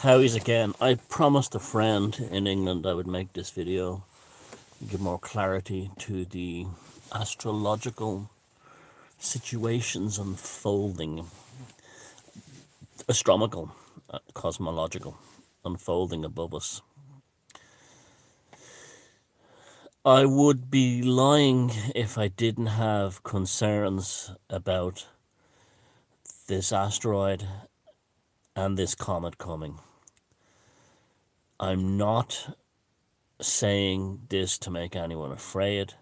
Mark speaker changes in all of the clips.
Speaker 1: How's again? I promised a friend in England I would make this video, give more clarity to the astrological situations unfolding, astronomical, cosmological, unfolding above us. I would be lying if I didn't have concerns about this asteroid and this comet coming. I'm not saying this to make anyone afraid,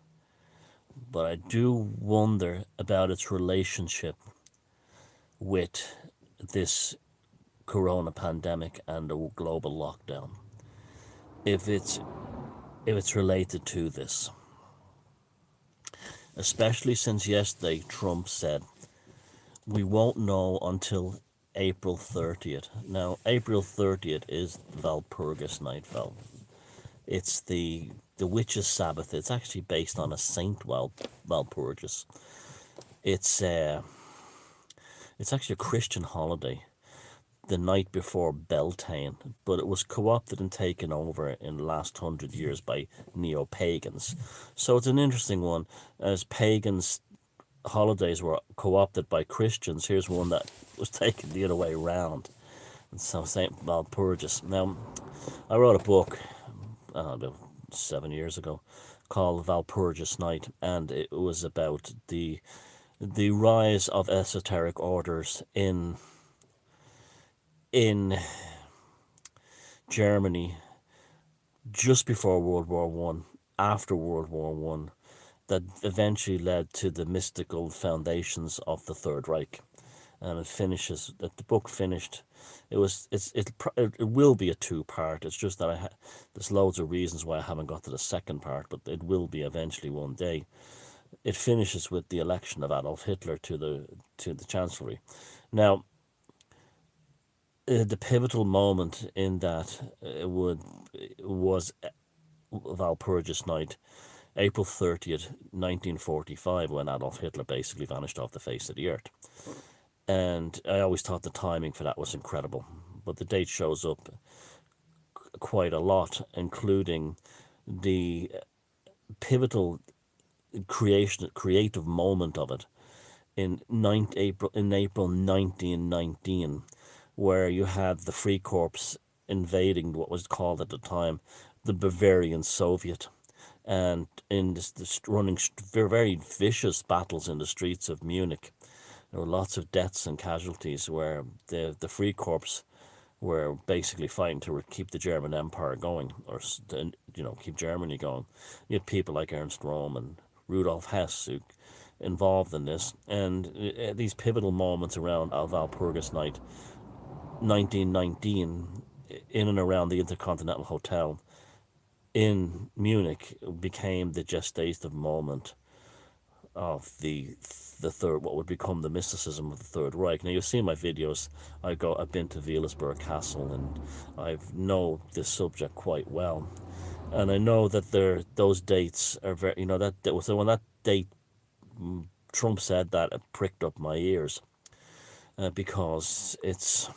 Speaker 1: but I do wonder about its relationship with this corona pandemic and the global lockdown. If it's related to this, especially since yesterday Trump said we won't know until April 30th. Now, April 30th is Walpurgis Night. It's the witches' Sabbath. It's actually based on a saint, Walpurgis. It's actually a Christian holiday, the night before Beltane, but it was co-opted and taken over in the last 100 years by neo-pagans. So it's an interesting one. As pagans' holidays were co-opted by Christians, here's one that was taken the other way around. And so Saint Walpurgis. Now, I wrote a book about 7 years ago called Walpurgis Night, and it was about the rise of esoteric orders in Germany just before World War One, after World War One, that eventually led to the mystical foundations of the Third Reich. And it finishes that the book finished. It will be a two-part. It's just that there's loads of reasons why I haven't got to the second part, but it will be eventually one day. It finishes with the election of Adolf Hitler to the chancellery. Now, the pivotal moment in that was Walpurgis Night, April 30th, 1945, when Adolf Hitler basically vanished off the face of the earth. And I always thought the timing for that was incredible. But the date shows up quite a lot, including the pivotal creative moment of it in April 1919, where you had the Free Corps invading what was called at the time the Bavarian Soviet, and in this running very vicious battles in the streets of Munich. There were lots of deaths and casualties where the Free Corps were basically fighting to keep the German Empire going, or keep Germany going. You had people like Ernst Röhm and Rudolf Hess who involved in this, and these pivotal moments around Walpurgis Night, 1919, in and around the Intercontinental Hotel in Munich, became the gestative moment of the third, what would become the mysticism of the Third Reich. Now, you've seen my videos. I've been to Wielisburg Castle, and I know this subject quite well, and I know that those dates are very, so when that date, Trump said that, it pricked up my ears, because it's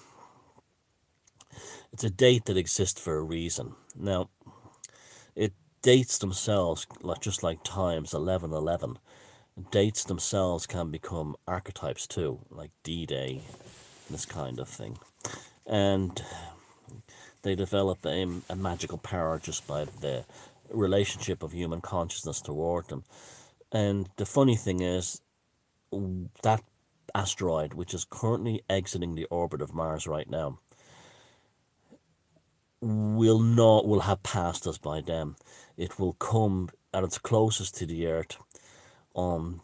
Speaker 1: a date that exists for a reason. Now, it dates themselves, just like times 1111. Dates themselves can become archetypes too, like D-Day, this kind of thing. And they develop a magical power just by the relationship of human consciousness toward them. And the funny thing is, that asteroid, which is currently exiting the orbit of Mars right now, will have passed us by then. It will come at its closest to the Earth on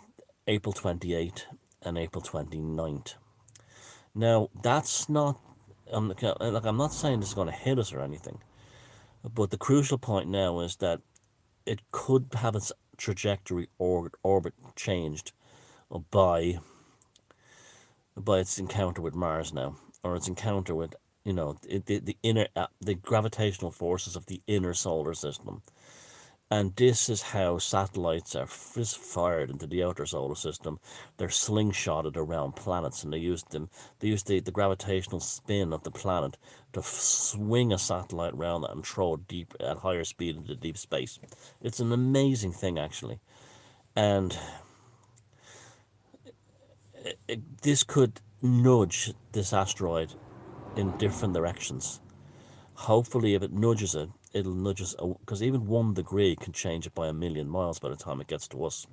Speaker 1: April 28th and April 29th. Now, that's not, I'm not saying this is going to hit us or anything, but the crucial point now is that it could have its trajectory or orbit changed by its encounter with Mars now, or its encounter with the inner the gravitational forces of the inner solar system. And this is how satellites are fired into the outer solar system. They're slingshotted around planets, and they use them. They use the gravitational spin of the planet to swing a satellite around it and throw it deep at higher speed into deep space. It's an amazing thing, actually, and this could nudge this asteroid in different directions. Hopefully, if it nudges it, it'll nudge us, because even 1 degree can change it by a million miles by the time it gets to us.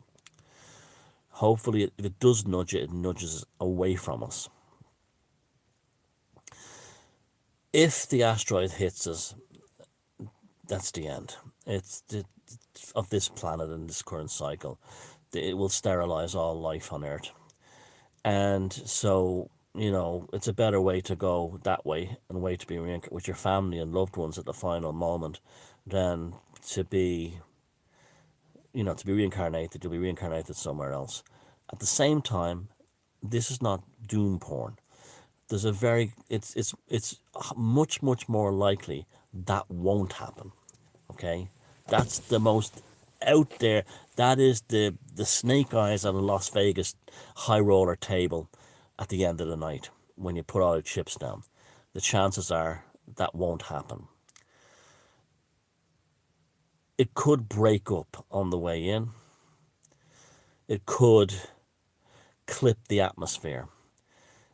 Speaker 1: Hopefully, if it does nudge it, it nudges away from us. If the asteroid hits us, that's the end. Of this planet and this current cycle. It will sterilize all life on Earth. And so, it's a better way to go that way and way to be with your family and loved ones at the final moment than to be, to be reincarnated. You'll be reincarnated somewhere else. At the same time, this is not doom porn. There's a very, it's much, much more likely that won't happen. Okay? That's the most out there. That is the snake eyes on a Las Vegas high roller table at the end of the night when you put all the chips down. The chances are that won't happen. It could break up on the way in. It could clip the atmosphere.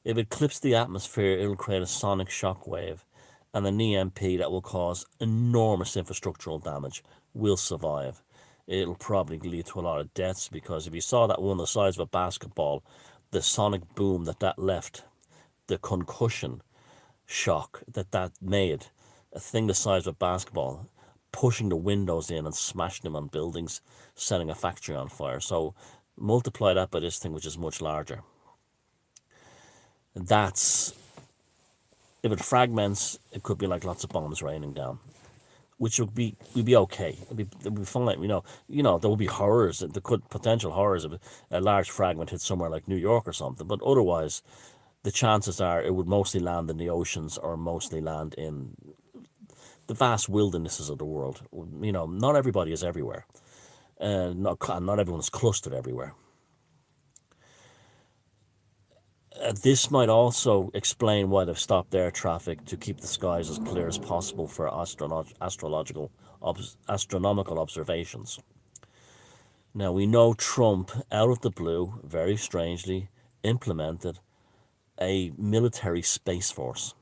Speaker 1: If it clips the atmosphere, it'll create a sonic shock wave, and an EMP that will cause enormous infrastructural damage will survive. It'll probably lead to a lot of deaths, because if you saw that one the size of a basketball, the sonic boom that left, the concussion shock that made, a thing the size of a basketball, pushing the windows in and smashing them on buildings, setting a factory on fire. So multiply that by this thing, which is much larger. That's, if it fragments, it could be like lots of bombs raining down, which would be, we'd be okay. It'd be fine. There will be horrors. There could potential horrors if a large fragment hit somewhere like New York or something. But otherwise, the chances are it would mostly land in the oceans or mostly land in the vast wildernesses of the world. Not everybody is everywhere. Not everyone is clustered everywhere. This might also explain why they've stopped air traffic to keep the skies as clear as possible for astronomical observations. Now, we know Trump, out of the blue, very strangely, implemented a military space force.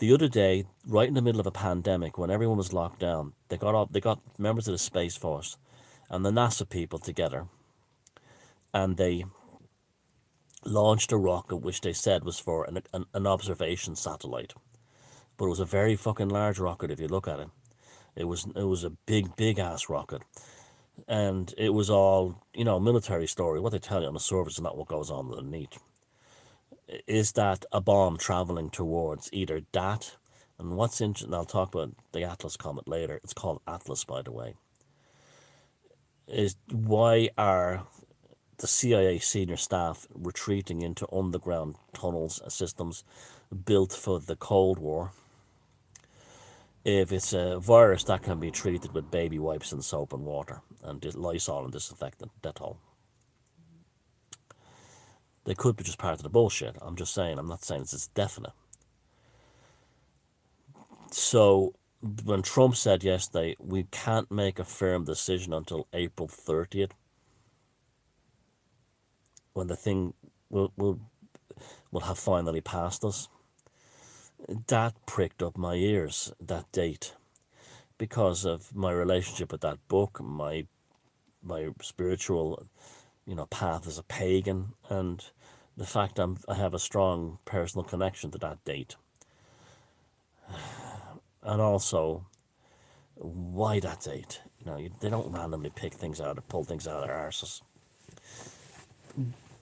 Speaker 1: The other day, right in the middle of a pandemic, when everyone was locked down, they got members of the Space Force and the NASA people together, and they launched a rocket which they said was for an observation satellite. But it was a very fucking large rocket if you look at it. It was a big ass rocket. And it was all, military story. What they tell you on the surface is not what goes on underneath. Is that a bomb traveling towards either that, and what's interesting, I'll talk about the Atlas comet later. It's called Atlas, by the way. Is why are the CIA senior staff retreating into underground tunnels and systems built for the Cold War? If it's a virus, that can be treated with baby wipes and soap and water and Lysol and disinfectant, Dettol. They could be just part of the bullshit. I'm just saying, I'm not saying it's definite. So when Trump said yesterday, we can't make a firm decision until April 30th, when the thing will have finally passed us, that pricked up my ears, that date, because of my relationship with that book, my spiritual, path as a pagan, and the fact I have a strong personal connection to that date. And also, why that date? They don't randomly pick things out or pull things out of their arses.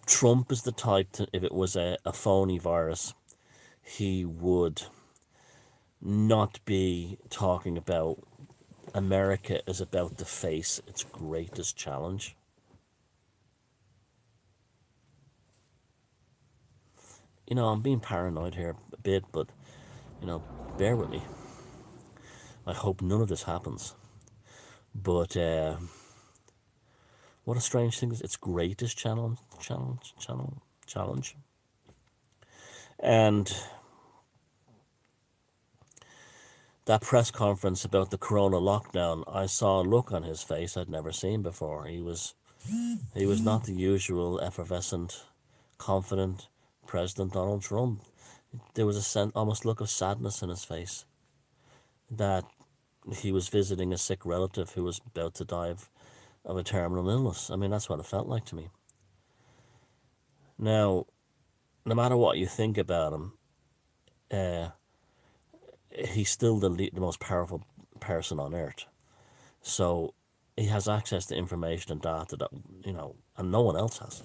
Speaker 1: Trump is the type to, if it was a phony virus, he would not be talking about America is about to face its greatest challenge. I'm being paranoid here a bit, but, bear with me. I hope none of this happens. But what a strange thing is its greatest challenge. And that press conference about the corona lockdown, I saw a look on his face I'd never seen before. He was not the usual effervescent, confident President Donald Trump. There was a almost look of sadness in his face that he was visiting a sick relative who was about to die of a terminal illness. I mean, that's what it felt like to me. Now, no matter what you think about him, uh, he's still the most powerful person on earth. So he has access to information and data that, and no one else has.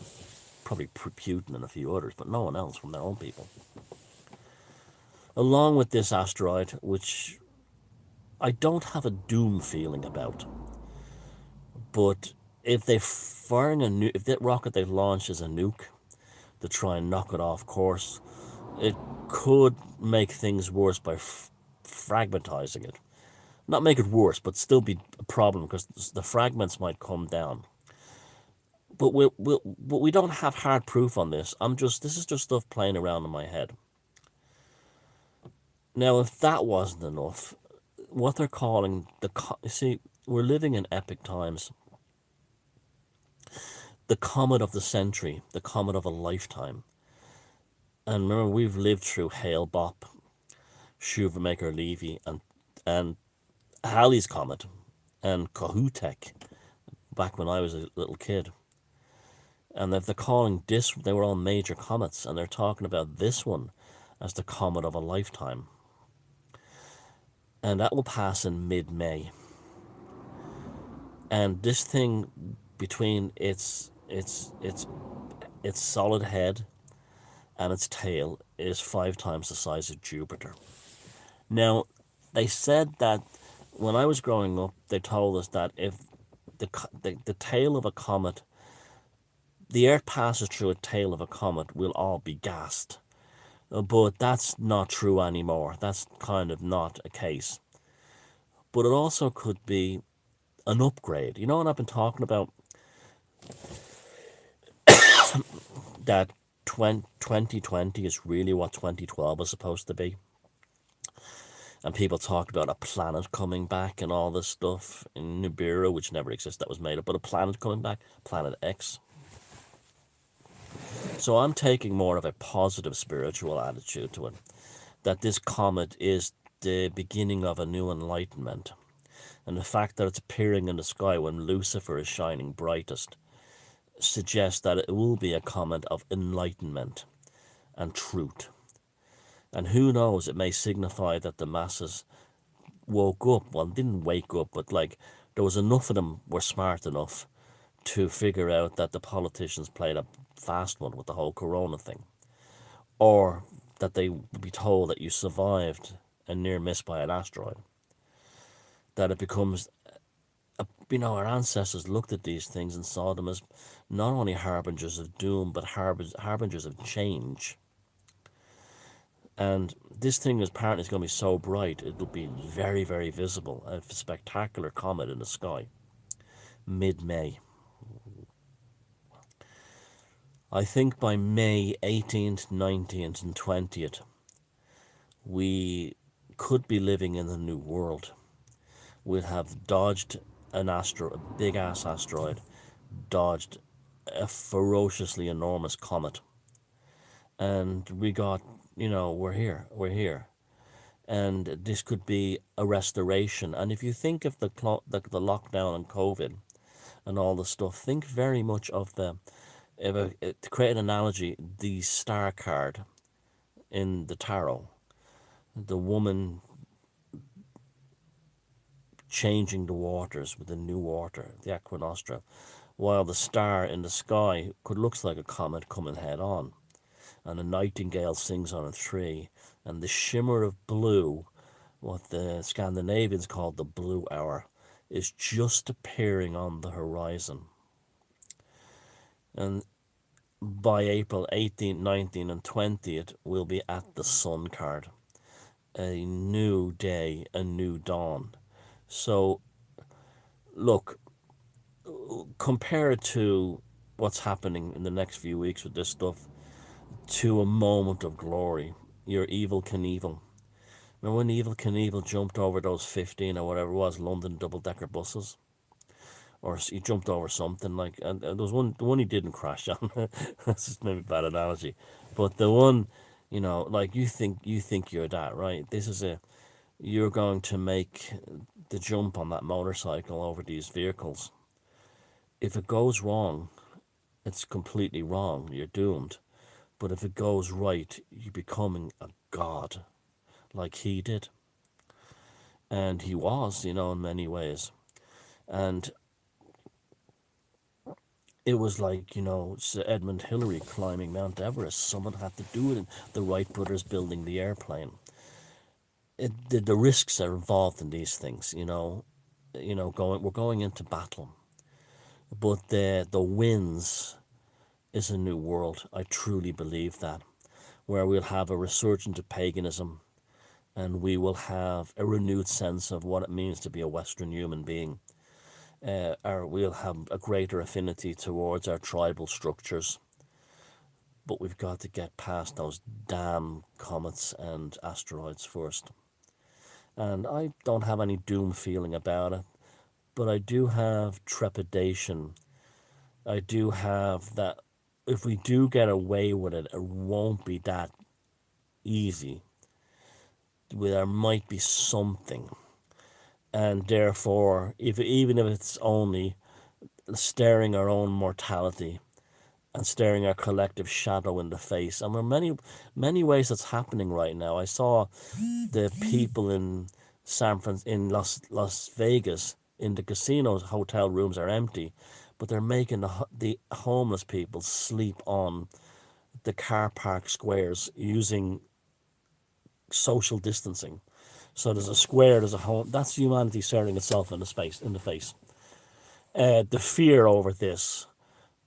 Speaker 1: Probably Putin and a few others, but no one else from their own people. Along with this asteroid, which I don't have a doom feeling about, but if if that rocket they've launched is a nuke to try and knock it off course, it could make things worse by fragmentizing it. Not make it worse, but still be a problem because the fragments might come down. But we don't have hard proof on this. This is just stuff playing around in my head. Now, if that wasn't enough, what they're calling you see, we're living in epic times. The comet of the century, the comet of a lifetime. And remember, we've lived through Hale-Bopp, Shoemaker-Levy, and Halley's Comet, and Kohoutek, back when I was a little kid. And if they're calling this, they were all major comets, and they're talking about this one as the comet of a lifetime. And that will pass in mid-May. And this thing, between its solid head and its tail, is 5 times the size of Jupiter. Now, they said that when I was growing up, they told us that if the tail of a comet, the Earth passes through a tail of a comet, we'll all be gassed. But that's not true anymore. That's kind of not a case. But it also could be an upgrade. You know what I've been talking about? That 2020 is really what 2012 was supposed to be. And people talked about a planet coming back and all this stuff in Nibiru, which never existed, that was made up, but a planet coming back, Planet X. So I'm taking more of a positive spiritual attitude to it, that this comet is the beginning of a new enlightenment. And the fact that it's appearing in the sky when Lucifer is shining brightest suggests that it will be a comet of enlightenment and truth. And who knows, it may signify that the masses woke up, well, didn't wake up, but there was enough of them were smart enough to figure out that the politicians played a fast one with the whole corona thing. Or that they would be told that you survived a near miss by an asteroid. That it becomes, our ancestors looked at these things and saw them as not only harbingers of doom, but harbingers of change. And this thing is apparently going to be so bright, it'll be very, very visible. A spectacular comet in the sky. Mid-May. I think by May 18th, 19th, and 20th, we could be living in a new world. We'll have dodged a big-ass asteroid, dodged a ferociously enormous comet. And we got, we're here. And this could be a restoration. And if you think of the lockdown and COVID and all the stuff, think very much of to create an analogy, the star card in the tarot, the woman changing the waters with the new water, the equinoctia, while the star in the sky looks like a comet coming head on, and a nightingale sings on a tree, and the shimmer of blue, what the Scandinavians called the blue hour, is just appearing on the horizon. And by April 18th, 19th, and 20th, we'll be at the sun card. A new day, a new dawn. So look, compare it to what's happening in the next few weeks with this stuff, to a moment of glory. Your Evil Knievel. Remember when Evil Knievel jumped over those 15 or whatever it was London double-decker buses? Or he jumped over something like, and there was one, the one he didn't crash on. That's just maybe a bad analogy, but the one, like you think you're that, right? You're going to make the jump on that motorcycle over these vehicles. If it goes wrong, it's completely wrong. You're doomed. But if it goes right, you're becoming a god, like he did, and he was, in many ways. And it was like, Sir Edmund Hillary climbing Mount Everest. Someone had to do it. And the Wright brothers building the airplane. The risks are involved in these things. We're going into battle, but the wins is a new world. I truly believe that, where we'll have a resurgence of paganism, and we will have a renewed sense of what it means to be a Western human being. Or we'll have a greater affinity towards our tribal structures. But we've got to get past those damn comets and asteroids first. And I don't have any doom feeling about it, but I do have trepidation. I do have that if we do get away with it, it won't be that easy. There might be something. And therefore, even if it's only staring our own mortality and staring our collective shadow in the face. And there are many ways that's happening right now. I saw the people in in Las Vegas, in the casinos, hotel rooms are empty, but they're making the homeless people sleep on the car park squares using social distancing. So there's a square, there's a home. That's humanity staring itself in the face. The fear over this,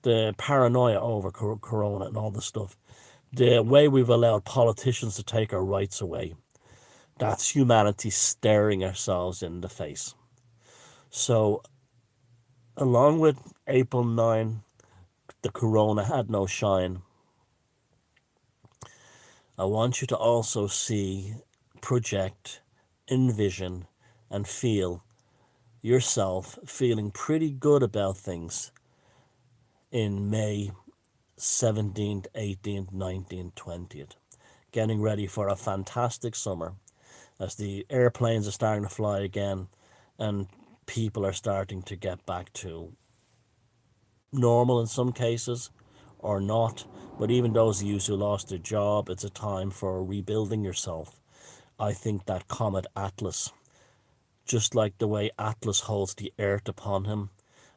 Speaker 1: the paranoia over corona and all this stuff, the way we've allowed politicians to take our rights away, that's humanity staring ourselves in the face. So, along with April 9, the corona had no shine, I want you to also see, project, envision, and feel yourself feeling pretty good about things in May 17th, 18th, 19th, 20th. Getting ready for a fantastic summer as the airplanes are starting to fly again and people are starting to get back to normal in some cases or not. But even those of you who lost their job, it's a time for rebuilding yourself. I think that Comet Atlas, just like the way Atlas holds the earth upon him,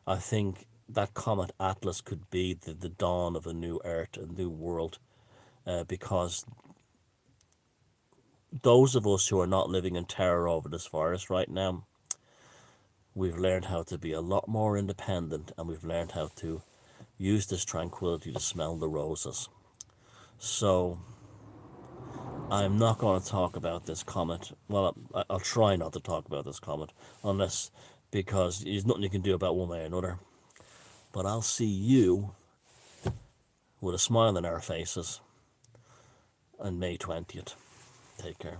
Speaker 1: I think that Comet Atlas could be the dawn of a new earth, a new world, because those of us who are not living in terror over this virus right now, we've learned how to be a lot more independent, and we've learned how to use this tranquility to smell the roses. So I'm not going to talk about this comet. Well, I'll try not to talk about this comet, because there's nothing you can do about one way or another. But I'll see you with a smile on our faces on May 20th. Take care.